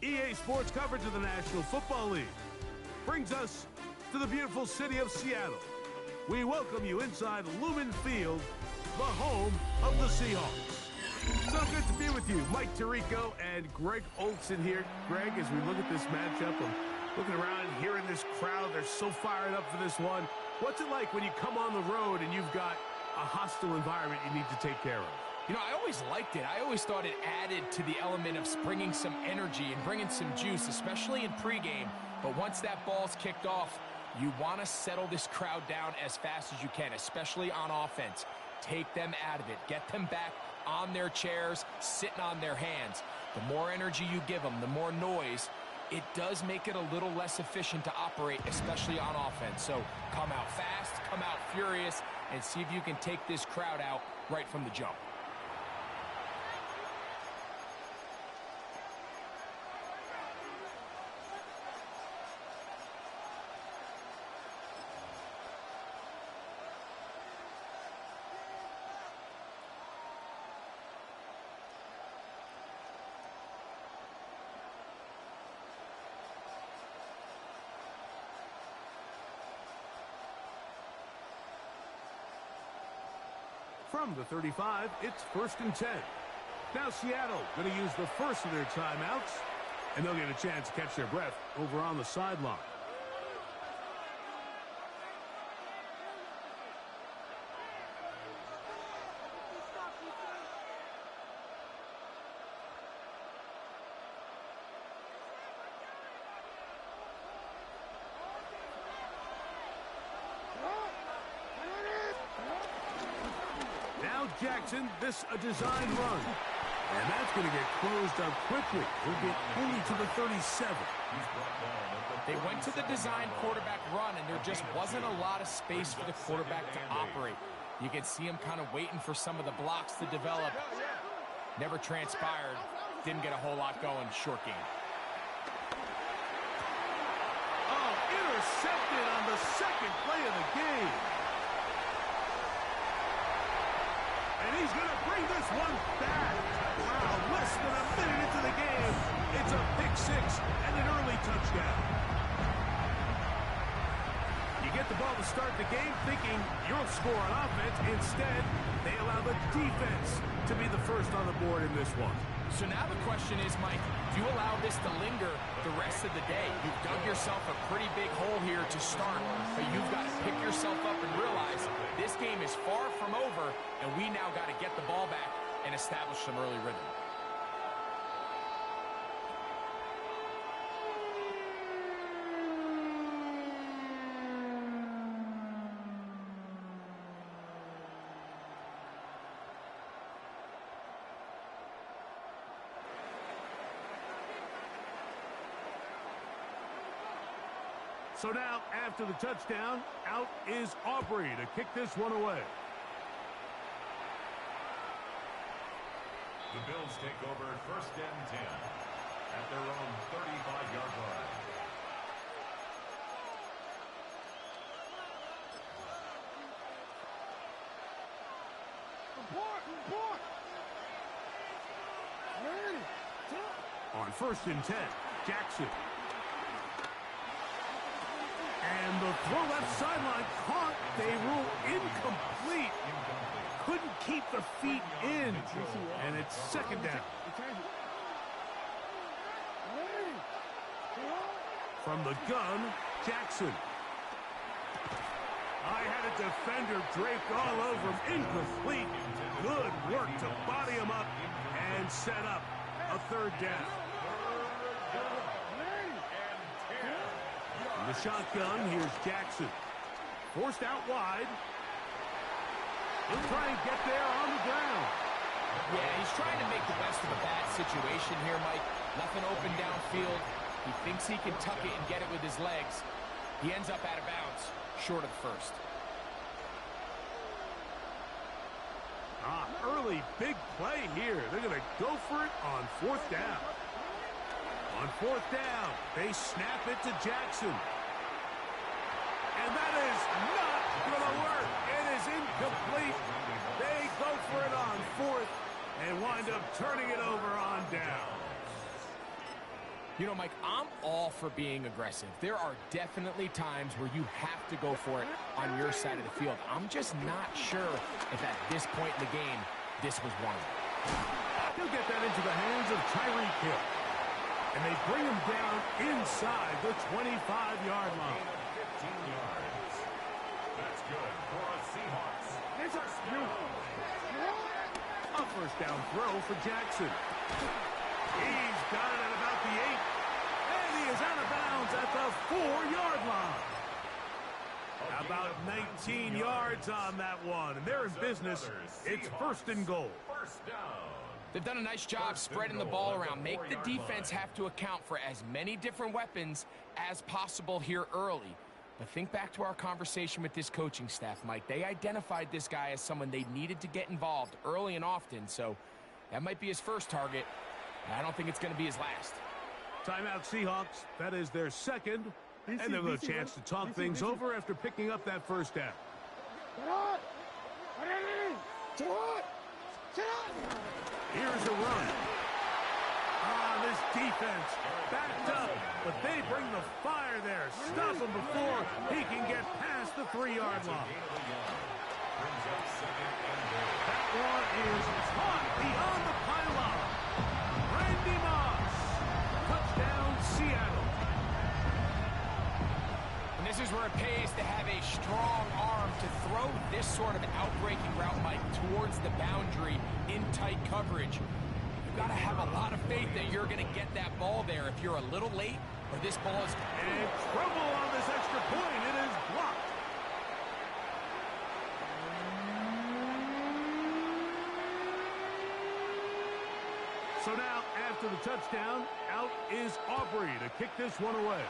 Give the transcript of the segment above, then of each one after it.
EA Sports coverage of the National Football League brings us to the beautiful city of Seattle. We welcome you inside Lumen Field, the home of the Seahawks. So good to be with you. Mike Tirico and Greg Olson here. Greg, as we look at this matchup, I'm looking around and hearing this crowd. They're so fired up for this one. What's it like when you come on the road and you've got a hostile environment you need to take care of? You know, I always liked it. I always thought it added to the element of bringing some energy and bringing some juice, especially in pregame. But once that ball's kicked off, you want to settle this crowd down as fast as you can, especially on offense. Take them out of it. Get them back on their chairs, sitting on their hands. The more energy you give them, the more noise, it does make it a little less efficient to operate, especially on offense. So come out fast, come out furious, and see if you can take this crowd out right from the jump. From the 35, it's 1st and 10. Now Seattle going to use the first of their timeouts, and they'll get a chance to catch their breath over on the sideline. Jackson, this a designed run. And that's going to get closed up quickly. He'll get only to the 37. They went to the design quarterback run, and there just wasn't a lot of space for the quarterback to operate. You can see him kind of waiting for some of the blocks to develop. Never transpired. Didn't get a whole lot going. Short game. Oh, intercepted on the second play of the game. And he's going to bring this one back. Wow, less than a minute into the game. It's a pick six and an early touchdown. You get the ball to start the game thinking you'll score on offense. Instead, they allow the defense to be the first on the board in this one. So now the question is, Mike, do you allow this to linger the rest of the day? You've dug yourself a pretty big hole here to start, but you've got to pick yourself up and realize this game is far from over, and we now got to get the ball back and establish some early rhythm. So now, after the touchdown, out is Aubrey to kick this one away. The Bills take over 1st and 10 at their own 35-yard line. On 1st and 10, Jackson. And the throw left sideline caught. They rule incomplete. Couldn't keep the feet in. And it's 2nd down. From the gun, Jackson. I had a defender draped all over him. Incomplete. Good work to body him up and set up a 3rd down. In the shotgun, here's Jackson. Forced out wide. He'll try and get there on the ground. Yeah, he's trying to make the best of a bad situation here, Mike. Nothing open downfield. He thinks he can tuck it and get it with his legs. He ends up out of bounds, short of the 1st. Early big play here. They're going to go for it on 4th down. On 4th down, they snap it to Jackson. And that is not going to work. It is incomplete. They go for it on 4th and wind up turning it over on down. You know, Mike, I'm all for being aggressive. There are definitely times where you have to go for it on your side of the field. I'm just not sure if at this point in the game, this was one. He'll get that into the hands of Tyreek Hill. And they bring him down inside the 25-yard line. 15 yards. That's good for a Seahawks. First down. A first down throw for Jackson. He's got it at about the 8. And he is out of bounds at the 4-yard line. About 19 yards on that one. And they're in business. It's first and goal. First down. They've done a nice job spreading the ball around. Make the defense have to account for as many different weapons as possible here early. But think back to our conversation with this coaching staff, Mike. They identified this guy as someone they needed to get involved early and often. So that might be his first target. I don't think it's going to be his last. Timeout Seahawks. That is their second. And they'll have a chance to talk things over after picking up that first down. Here's a run. This defense backed up, but they bring the fire there. Stop him before he can get past the 3-yard line. That one is caught beyond the pylon. Randy Moss. Touchdown, Seattle. And this is where it pays to have a strong arm to throw this sort of an outbreaking route, Mike, towards the boundary in tight coverage. You've got to have a lot of faith that you're going to get that ball there. If you're a little late or this ball is... And trouble on this extra point. It is blocked. So now, after the touchdown, out is Aubrey to kick this one away.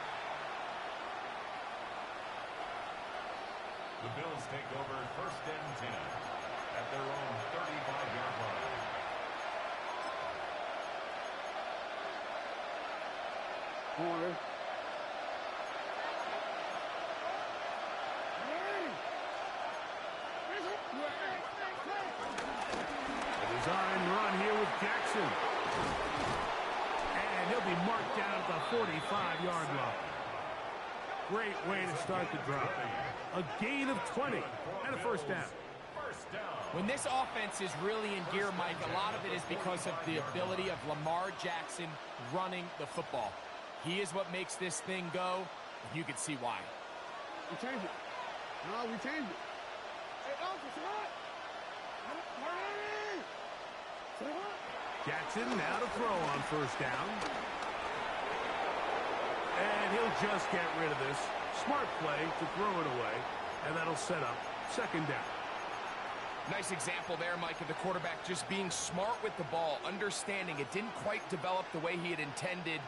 The Bills take over first and 10 at their own 35-yard line. Corner. Design run here with Jackson. And he'll be marked down at the 45-yard line. Great way to start the drive. A gain of 20 and a first down. When this offense is really in gear, Mike, a lot of it is because of the ability of Lamar Jackson running the football. He is what makes this thing go, and you can see why. We changed it. No, we changed it. Hey, Jackson now to throw on first down. And he'll just get rid of this. Smart play to throw it away, and that'll set up second down. Nice example there, Mike, of the quarterback just being smart with the ball, understanding it didn't quite develop the way he had intended.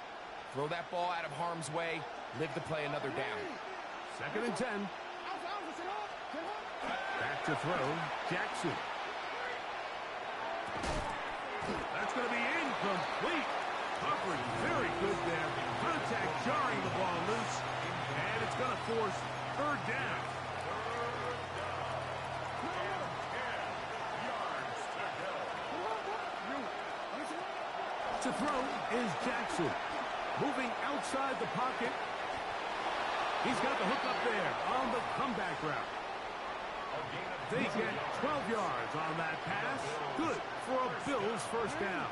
Throw that ball out of harm's way, live to play another down. Second and 10. Back to throw, Jackson. That's going to be incomplete. Coverage very good there. Contact jarring the ball loose, and it's going to force third down. To throw is Jackson. Moving outside the pocket. He's got the hook up there on the comeback route. They get 12 yards on that pass. Good for a Bills first down.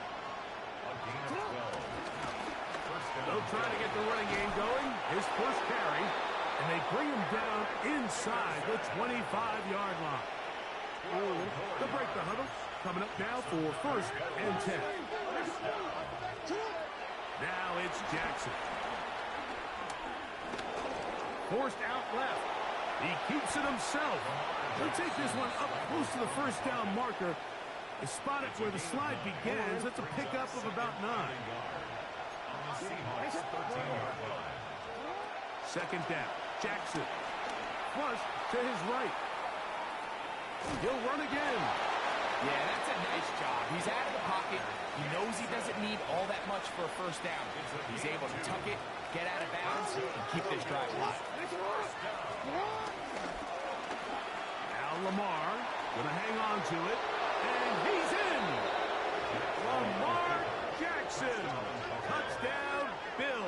They'll try to get the running game going. His first carry. And they bring him down inside the 25-yard line. They'll break the huddle. Coming up now for first and 10. Now it's Jackson. Forced out left. He keeps it himself. He'll take this one up close to the first down marker. They spot it where the slide begins. That's a pickup of about 9. Second down. Jackson. Flush to his right. He'll run again. Yeah, that's a nice job. He's out of the pocket. He knows he doesn't need all that much for a first down. He's able to tuck it, get out of bounds, and keep this drive alive. Now Lamar going to hang on to it, and he's in. Lamar Jackson. Touchdown, Bills.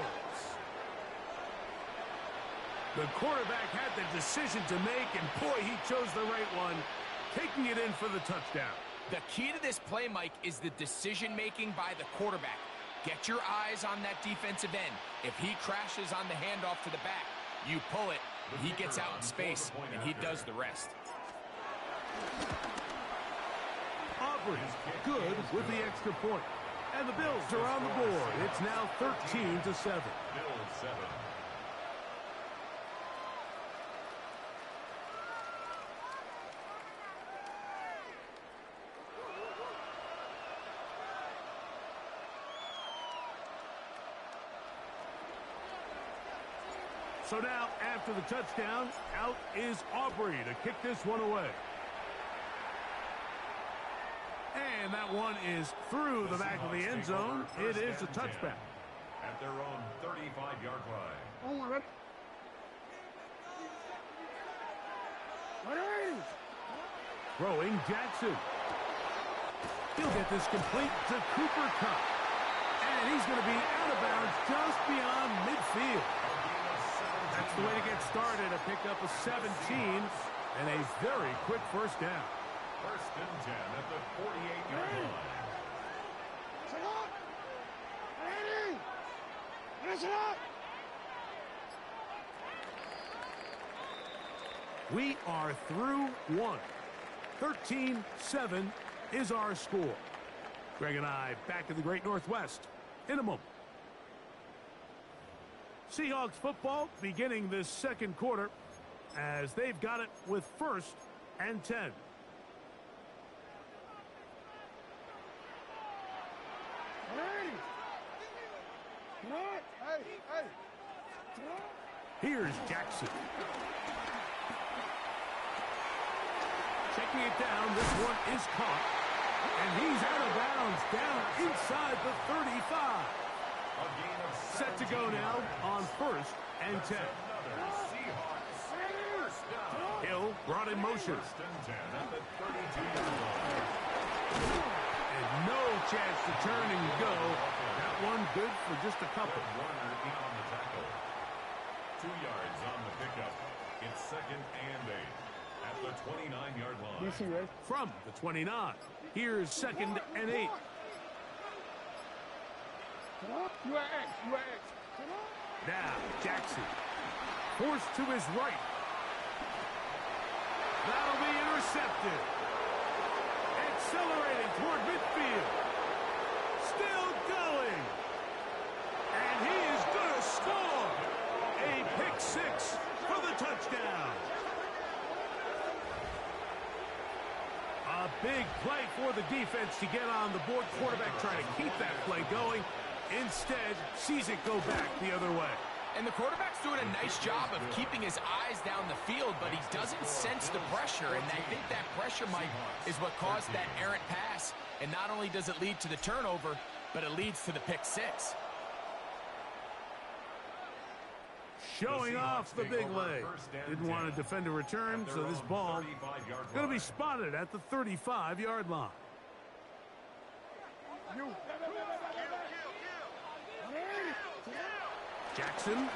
The quarterback had the decision to make, and boy, he chose the right one, taking it in for the touchdown. The key to this play, Mike, is the decision-making by the quarterback. Get your eyes on that defensive end. If he crashes on the handoff to the back, you pull it, he gets out in space, and he does the rest. Aubrey, good with the extra point. And the Bills are on the board. It's now 13-7. Bills 7. So now, after the touchdown, out is Aubrey to kick this one away. And that one is through the back of the end zone. It is a touchback. At their own 35-yard line. Oh, my God. Ready? Throwing Jackson. He'll get this complete to Cooper Kupp. And he's going to be out of bounds just beyond midfield. That's the way to get started. A pickup of 17 and a very quick first down. First and 10 at the 48-yard line. Set up. Ready? Set up. We are through one. 13-7 is our score. Greg and I back in the Great Northwest in a moment. Seahawks football beginning this second quarter as they've got it with 1st and 10. Hey. Here's Jackson. Checking it down. This one is caught. And he's out of bounds down inside the 35. Set to go now on 1st and 10. Hill brought in motion. And no chance to turn and go. That one good for just a couple. Warner in on the tackle. 2 yards on the pickup. It's 2nd and 8 at the 29-yard line. From the 29. Here's 2nd and 8. You are X. Now, Jackson. Forced to his right. That'll be intercepted. Accelerating toward midfield. Still going. And he is going to score. A pick 6 for the touchdown. A big play for the defense to get on the board. Quarterback trying to keep that play going. Instead, sees it go back the other way. And the quarterback's doing a nice job of keeping his eyes down the field, but he doesn't sense the pressure. And I think that pressure, Mike, is what caused that errant pass. And not only does it lead to the turnover, but it leads to the pick 6. Showing off the big leg. Didn't want to defend a return, so this ball going to be spotted at the 35-yard line. Jackson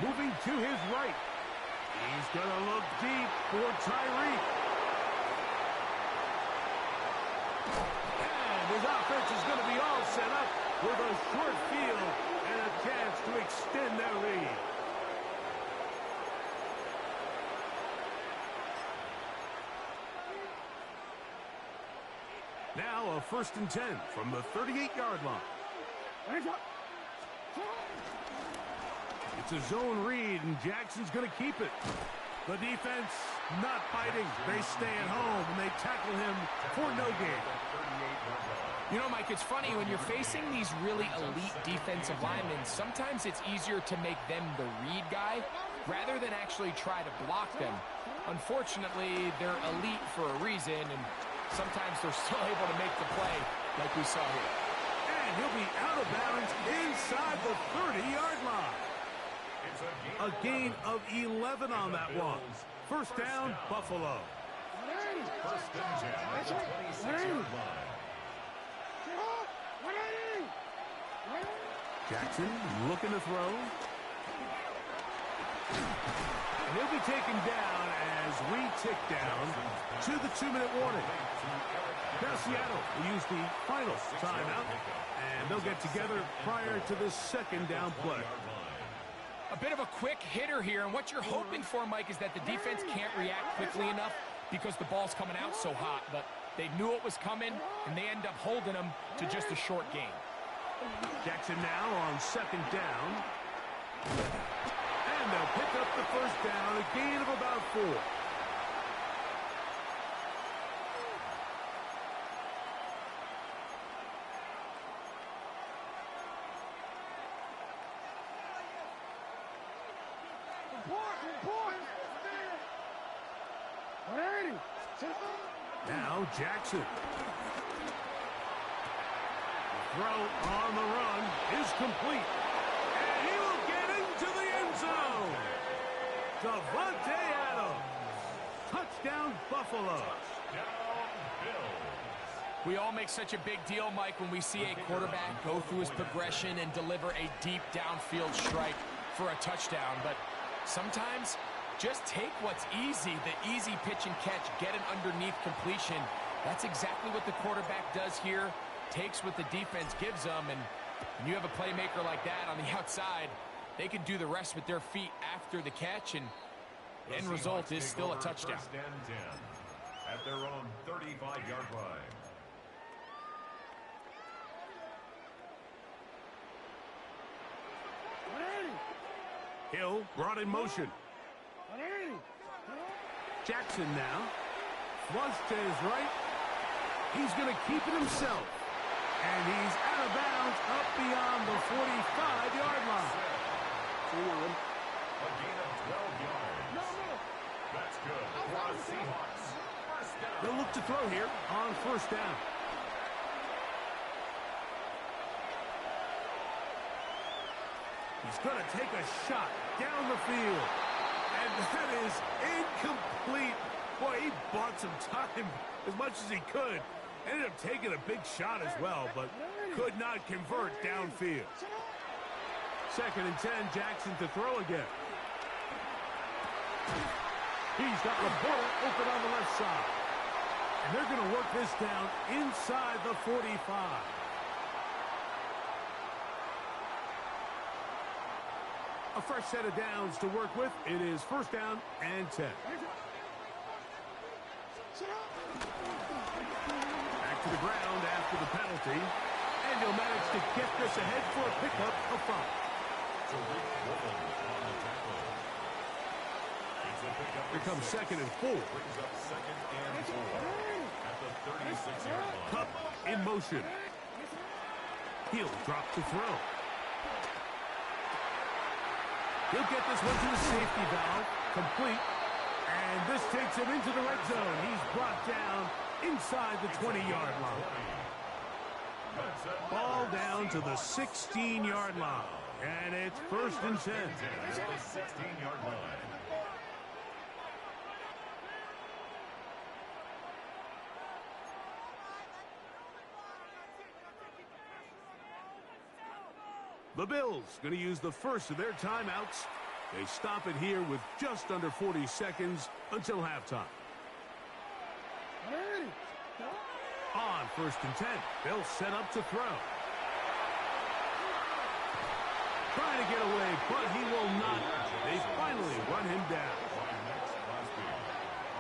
moving to his right. He's going to look deep for Tyreek. And his offense is going to be all set up with a short field and a chance to extend their lead. Now a 1st and 10 from the 38-yard line. It's a zone read, and Jackson's going to keep it. The defense not fighting. They stay at home, and they tackle him for no gain. You know, Mike, it's funny, when you're facing these really elite defensive linemen, sometimes it's easier to make them the read guy rather than actually try to block them. Unfortunately, they're elite for a reason, and sometimes they're still able to make the play like we saw here. And he'll be out of bounds inside the 30-yard line. A gain of 11 on that one. First down, Buffalo. First and 10 at the 26-yard line. Jackson looking to throw. And he'll be taken down as we tick down to the 2-minute warning. Now Seattle will use the final timeout, and they'll get together prior to this second down play. A bit of a quick hitter here, and what you're hoping for, Mike, is that the defense can't react quickly enough because the ball's coming out so hot, but they knew it was coming, and they end up holding them to just a short gain. Jackson now on second down. And they'll pick up the first down, a gain of about 4. Now Jackson. Throw on the run is complete. And he will get into the end zone. Davante Adams. Touchdown, Buffalo. We all make such a big deal, Mike, when we see a quarterback go through his progression and deliver a deep downfield strike for a touchdown. But sometimes, just take what's easy, the easy pitch and catch, get an underneath completion. That's exactly what the quarterback does here. Takes what the defense gives them, and when you have a playmaker like that on the outside, they can do the rest with their feet after the catch, and the end result is still a touchdown. First and 10 at their own 35-yard line. Hill brought in motion. Jackson now. Flush to his right. He's going to keep it himself. And he's out of bounds up beyond the 45-yard line. A gain of 12 yards. That's good for the Seahawks. First down. They'll look to throw here on first down. He's going to take a shot down the field. And that is incomplete. Boy, he bought some time as much as he could. Ended up taking a big shot as well, but could not convert downfield. Second and 10, Jackson to throw again. He's got Laporta open on the left side. And they're going to work this down inside the 45. A fresh set of downs to work with. It is first down and 10. Back to the ground after the penalty. And he'll manage to get this ahead for a pickup of 5. Here comes second and 4. Brings up second and 4 at the 36-yard line. Cup in motion. He'll drop to throw. He'll get this one to the safety valve. Complete. And this takes him into the red zone. He's brought down inside the 20-yard line. Ball down to the 16-yard line. And it's first and 10. At the 16-yard line. The Bills going to use the first of their timeouts. They stop it here with just under 40 seconds until halftime. On first and 10, they'll set up to throw. Trying to get away, but he will not. They finally run him down.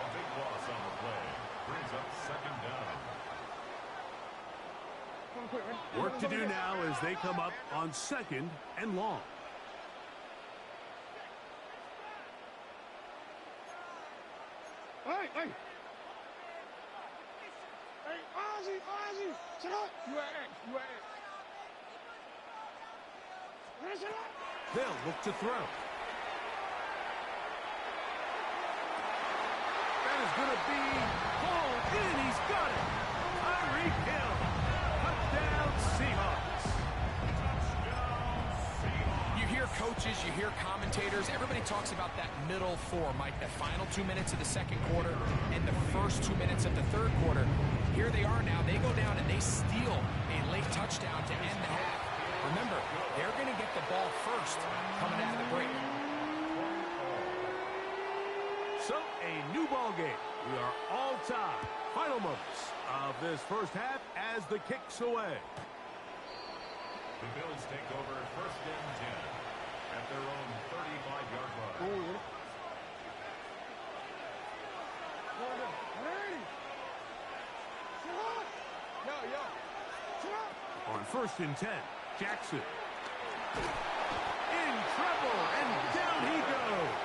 A big loss on the play. Brings up second down. Work to do now as they come up on second and long. Hey! Hey, Ozzy! Sit up! You at it! Sit up! They'll look to throw. That is going to be hauled in. He's got it. Tyreek Hill. Touchdown Seahawks. You hear coaches, you hear commentators, everybody talks about that middle four, Mike, the final 2 minutes of the second quarter and the first 2 minutes of the third quarter. Here they are now. They go down and they steal a late touchdown to end the half. Remember, they're going to get the ball first coming out of the break. So, a new ball game. We are all tied. Final moments of this first half as the kick's away. The Bills take over first and 10 at their own 35-yard line. On first and 10, Jackson. In trouble, and down he goes.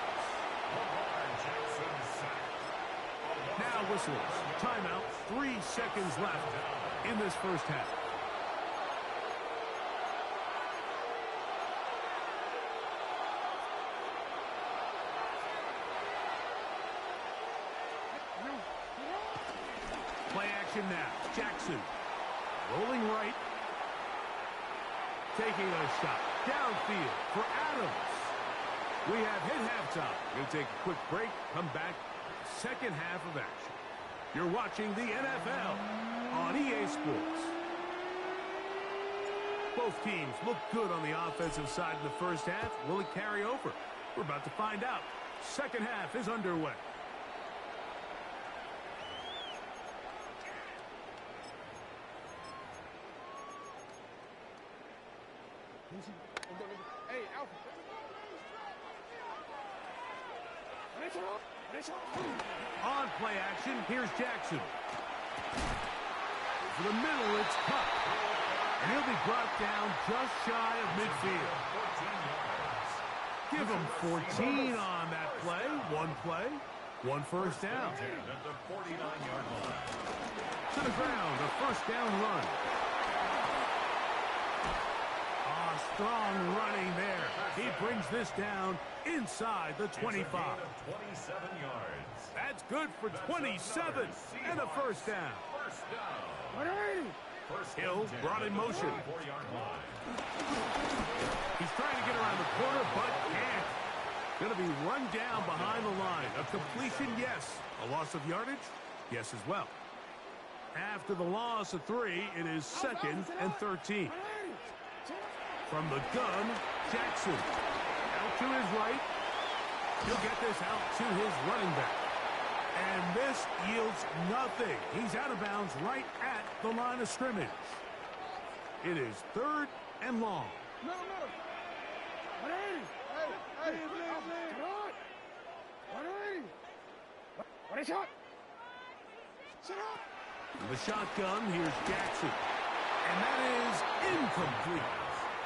Now whistles. Timeout. 3 seconds left in this first half. Play action now. Jackson. Rolling right. Taking a shot. Downfield for Adams. We have hit halftime. We'll take a quick break. Come back. Second half of action. You're watching the NFL on EA Sports. Both teams look good on the offensive side in the first half. Will it carry over? We're about to find out. Second half is underway. Hey, Alpha. On play action, here's Jackson. For the middle, it's cut. And he'll be brought down just shy of midfield. Give him 14 on that play. One first down. At the 49-yard line. To the ground, a first down run. Strong running there. He brings this down inside the 25. 27 yards. That's good for 27 and a first down. Hill brought in motion. He's trying to get around the corner, but can't. Going to be run down behind the line. A completion, yes. A loss of yardage, yes as well. After the loss of 3, it is 2nd and 13. From the gun, Jackson. Out to his right. He'll get this out to his running back. And this yields nothing. He's out of bounds right at the line of scrimmage. It is 3rd and long. The shotgun, here's Jackson. And that is incomplete.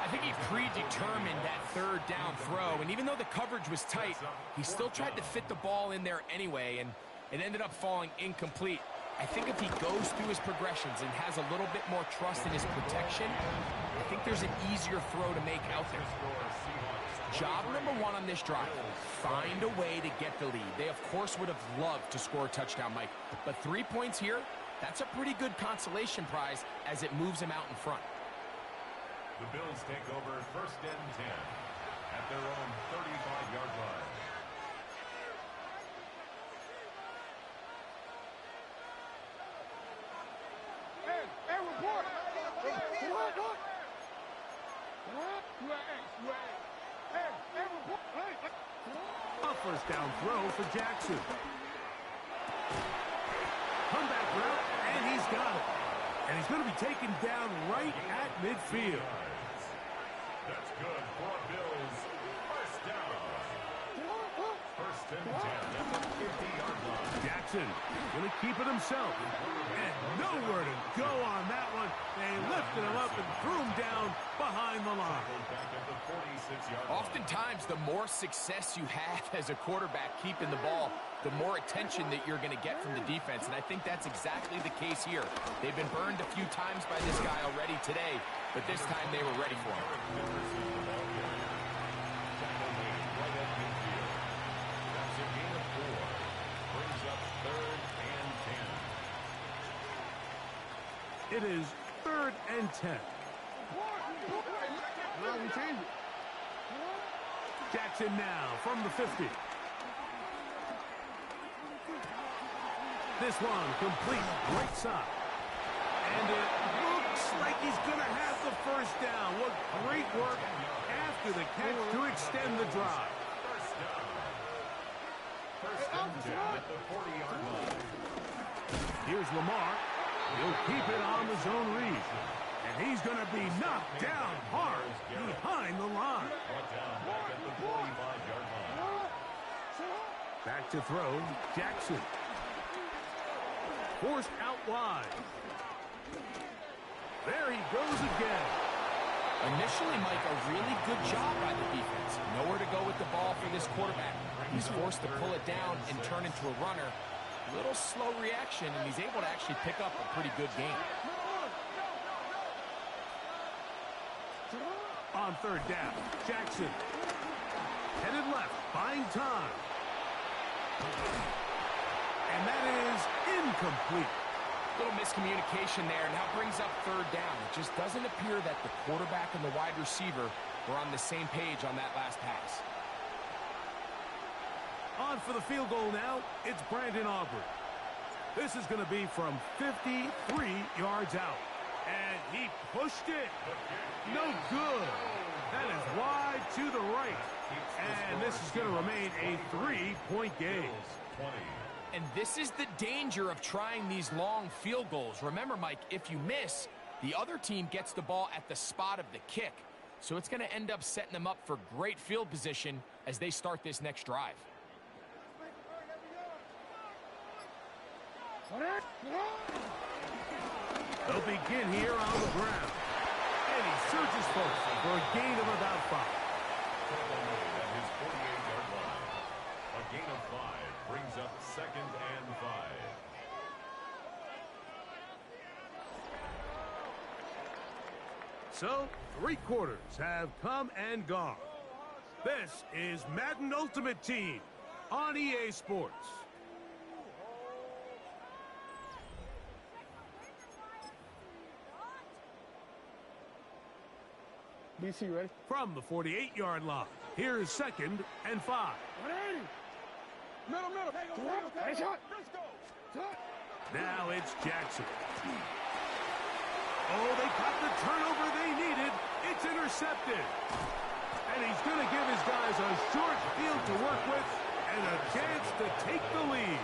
I think he predetermined that 3rd down throw, and even though the coverage was tight, he still tried to fit the ball in there anyway, and it ended up falling incomplete. I think if he goes through his progressions and has a little bit more trust in his protection, I think there's an easier throw to make out there. Job number 1 on this drive, find a way to get the lead. They, of course, would have loved to score a touchdown, Mike, but 3 points here, that's a pretty good consolation prize as it moves him out in front. The Bills take over first and 10 at their own 35-yard line. Hey, report! A first down throw for Jackson. Comeback route, and he's got it. And he's going to be taken down right at midfield. That's good for Bills. First down. First and 10 at the 50-yard line. Jackson going to keep it himself. And nowhere to go on that one. They lifted him up and threw him down behind the line. Back at the 46-yard line. Oftentimes, the more success you have as a quarterback keeping the ball, the more attention that you're going to get from the defense, and I think that's exactly the case here. They've been burned a few times by this guy already today, but this time they were ready for him. That's a gain of 4. Brings up 3rd and 10. It is 3rd and 10. No, we changed it. Jackson now from the 50. This one complete, right side. And it looks like he's going to have the first down. What great work after the catch to extend the drive. First at the 40-yard line. Here's Lamar. He'll keep it on the zone read. And he's going to be knocked down hard behind the line. Brought down back at the 45-yard line. Back to throw, Jackson. Forced out wide. There he goes again. Initially, Mike, a really good job by the defense. Nowhere to go with the ball for this quarterback. He's forced to pull it down and turn into a runner. Little slow reaction, and he's able to actually pick up a pretty good game. On third down, Jackson. Headed left, buying time. And that is incomplete. Little miscommunication there, now brings up third down. It just doesn't appear that the quarterback and the wide receiver were on the same page on that last pass. On for the field goal now, it's Brandon Aubrey. This is going to be from 53 yards out. And he pushed it. No good. That is wide to the right. And this is going to remain a 3-point game. And this is the danger of trying these long field goals. Remember, Mike, if you miss, the other team gets the ball at the spot of the kick. So it's going to end up setting them up for great field position as they start this next drive. They'll begin here on the ground. And he surges forward for a gain of about 5. At his 48-yard line. A gain of 5 brings up 2nd and 5. So, 3 quarters have come and gone. This is Madden Ultimate Team on EA Sports. DC, ready? From the 48-yard line, here is 2nd and 5. 180. Middle. Hey, shot. Now it's Jackson. Oh, they got the turnover they needed. It's intercepted. And he's going to give his guys a short field to work with and a chance to take the lead.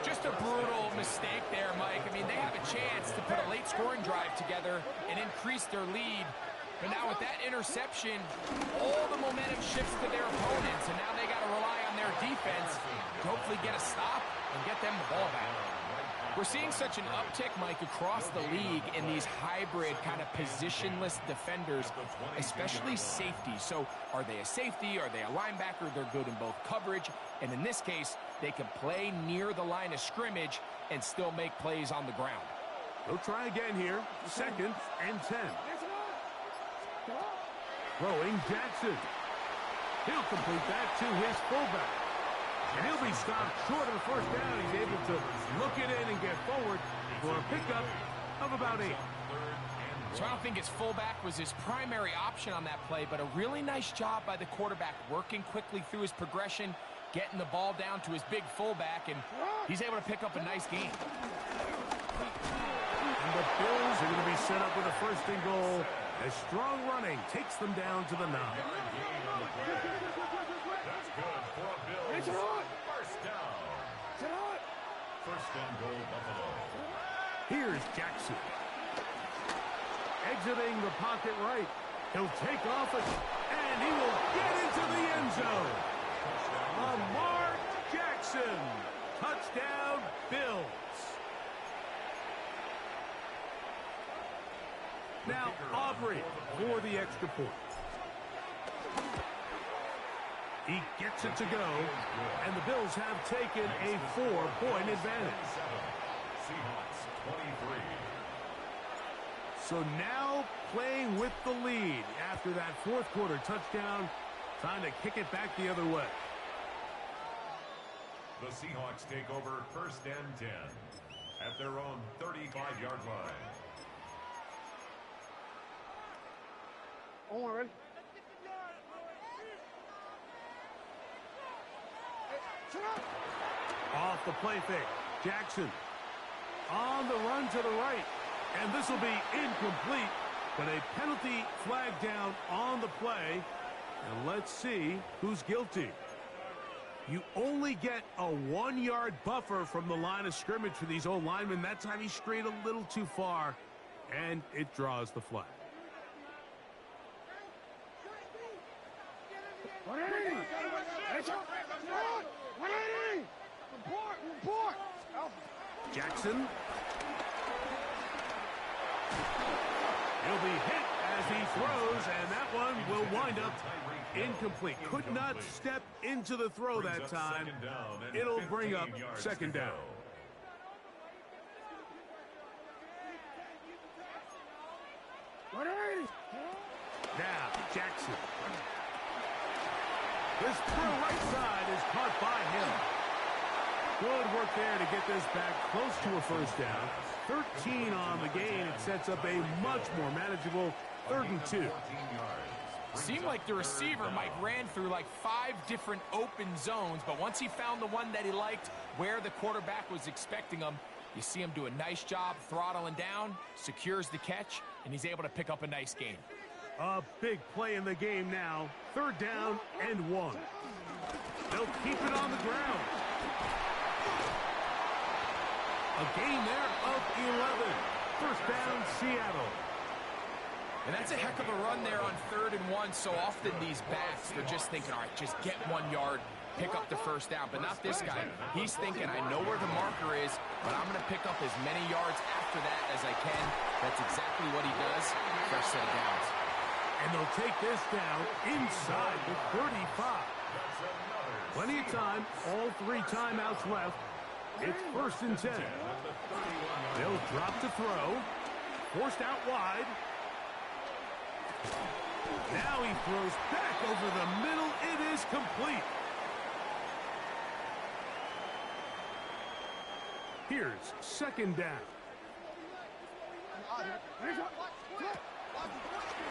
Just a brutal mistake there, Mike. I mean, they have a chance to put a late scoring drive together and increase their lead. But now with that interception, all the momentum shifts to their opponents, and now they got to rely on their defense to hopefully get a stop and get them the ball back. We're seeing such an uptick, Mike, across the league in these hybrid kind of positionless defenders, especially safety. So are they a safety? Are they a linebacker? They're good in both coverage. And in this case, they can play near the line of scrimmage and still make plays on the ground. They'll try again here. 2nd and 10. Throwing Jackson. He'll complete that to his fullback. And he'll be stopped short of the first down. He's able to look it in and get forward for a pickup of about 8. So I don't think his fullback was his primary option on that play, but a really nice job by the quarterback working quickly through his progression, getting the ball down to his big fullback, and he's able to pick up a nice gain. And the Bills are going to be set up with a 1st and goal as strong running takes them down to the 9. That's good for a Bills. First down. 1st and goal, Buffalo. Here's Jackson. Exiting the pocket right. He'll take off it, and he will get into the end zone. Lamar Jackson. Touchdown, Bills. Now, Aubrey for the extra point. He gets it to go, and the Bills have taken a 4-point advantage. Seahawks 23. So now playing with the lead after that 4th quarter touchdown, trying to kick it back the other way. The Seahawks take over 1st and 10 at their own 35-yard line. On, ready? Off the play fake, Jackson on the run to the right, and this will be incomplete, but a penalty flag down on the play, and let's see who's guilty. You only get a 1-yard buffer from the line of scrimmage for these old linemen. That time he strayed a little too far, and it draws the flag. Jackson. He'll be hit as he throws, and that one will wind up incomplete. Could not step into the throw that time. It'll bring up second down. Now, Jackson. This throw right side is caught by him. Good work there to get this back close to a first down. 13 on the gain. It sets up a much more manageable 3rd and 2. Seemed like the receiver, Mike, ran through like 5 different open zones, but once he found the one that he liked, where the quarterback was expecting him, you see him do a nice job throttling down, secures the catch, and he's able to pick up a nice gain. A big play in the game now. 3rd down and 1. They'll keep it on the ground. A gain there of 11. First down, Seattle. And that's a heck of a run there on 3rd and 1. So often these backs, they're just thinking, all right, just get 1 yard, pick up the first down. But not this guy. He's thinking, I know where the marker is, but I'm going to pick up as many yards after that as I can. That's exactly what he does. First set of downs. And they'll take this down inside the 35. Plenty of time. All 3 timeouts left. It's 1st and 10. They'll drop to throw. Forced out wide. Now he throws back over the middle. It is complete. Here's 2nd down.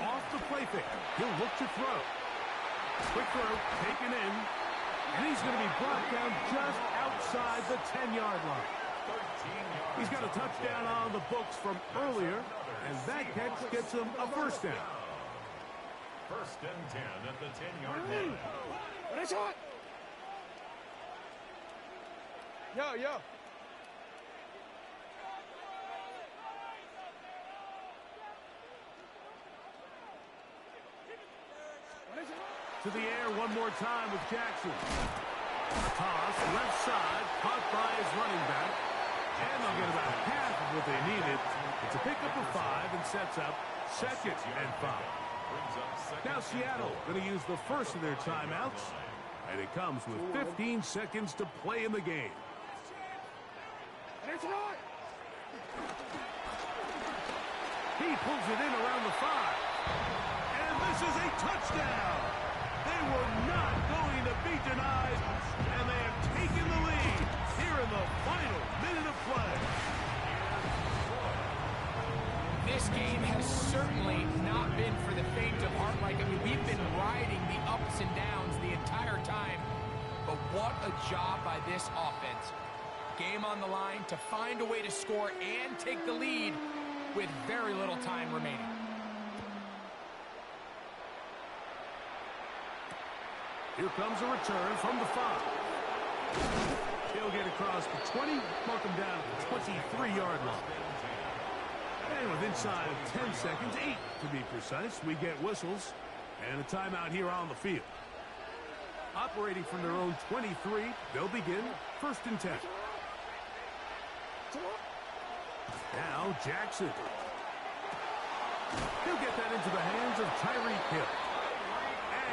Off the play fake. He'll look to throw. Quick throw, taken in. And he's going to be brought down just outside the 10-yard line. He's got a touchdown on the books from earlier, and that catch gets him a first down. 1st and 10 at the 10-yard line. Yo. To the air one more time with Jackson. Toss, left side, caught by his running back. And they'll get about half of what they needed. It's a pickup of 5 and sets up 2nd and 5. Now Seattle going to use the first of their timeouts. And it comes with 15 seconds to play in the game. He pulls it in around the 5. And this is a touchdown. They were not going to be denied, and they have taken the lead here in the final minute of play. This game has certainly not been for the faint of heart. Like, I mean, we've been riding the ups and downs the entire time, but what a job by this offense. Game on the line to find a way to score and take the lead with very little time remaining. Here comes a return from the 5. He'll get across the 20, mark him down at the 23-yard line. And with inside of 10 seconds, 8 to be precise, we get whistles and a timeout here on the field. Operating from their own 23, they'll begin 1st and 10. Now Jackson. He'll get that into the hands of Tyreek Hill.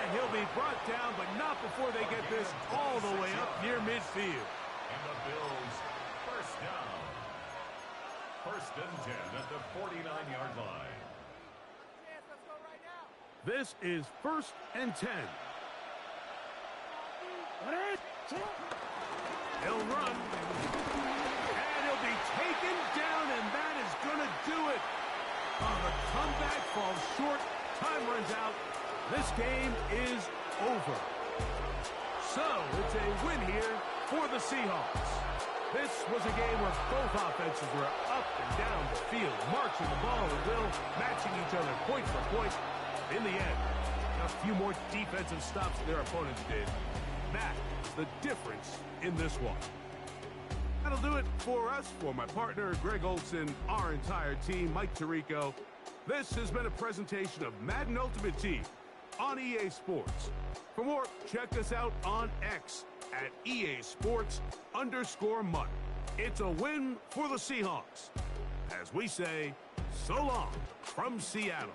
And he'll be brought down, but not before they get this all the way up near midfield. And the Bills, first down. 1st and 10 at the 49-yard line. This is 1st and 10. He'll run. And he'll be taken down, and that is going to do it. Oh, the comeback falls short. Time runs out. This game is over. So, it's a win here for the Seahawks. This was a game where both offenses were up and down the field, marching the ball at will, matching each other point for point. In the end, a few more defensive stops than their opponents did. That's the difference in this one. That'll do it for us. For my partner, Greg Olson, our entire team, Mike Tirico, this has been a presentation of Madden Ultimate Team on EA Sports. For more, check us out on X at EA Sports_Mud. It's a win for the Seahawks. As we say, so long from Seattle.